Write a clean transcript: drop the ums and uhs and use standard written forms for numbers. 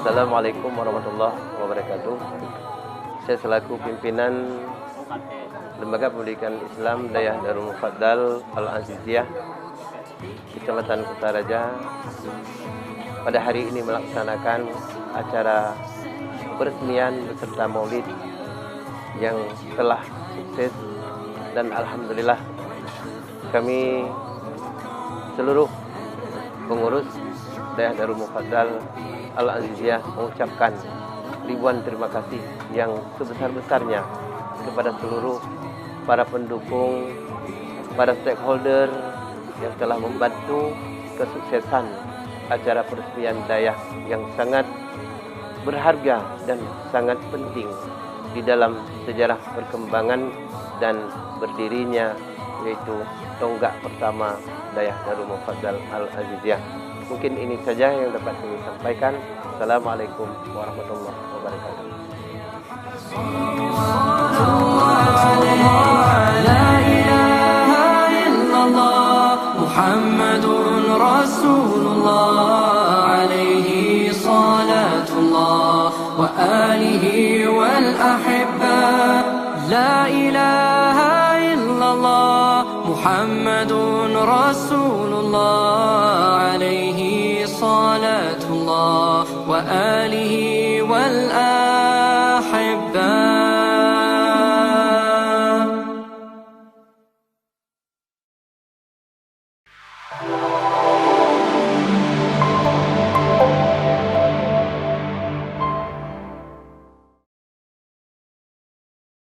Assalamualaikum warahmatullahi wabarakatuh. Saya selaku pimpinan Lembaga Pendidikan Islam Dayah Darul Mufaddal Al-Aziziyah Kecamatan Kutaraja pada hari ini melaksanakan acara peresmian beserta maulid yang telah sukses, dan alhamdulillah kami seluruh pengurus Dayah Darul Mufaddal Al-Aziziyah mengucapkan ribuan terima kasih yang sebesar-besarnya kepada seluruh para pendukung, para stakeholder yang telah membantu kesuksesan acara peresmian Dayah yang sangat berharga dan sangat penting di dalam sejarah perkembangan dan berdirinya, yaitu tonggak pertama Dayah Darul Mufaddal Al-Aziziyah. Mungkin ini saja yang dapat kami sampaikan. Assalamualaikum warahmatullahi wabarakatuh. La ilaha illallah Muhammadun Rasulullah alaihi salatullah wa alihi wal ahibba. La ilaha illallah Muhammadun Rasulullah alaihi salatullah wa alihi wal ahibba.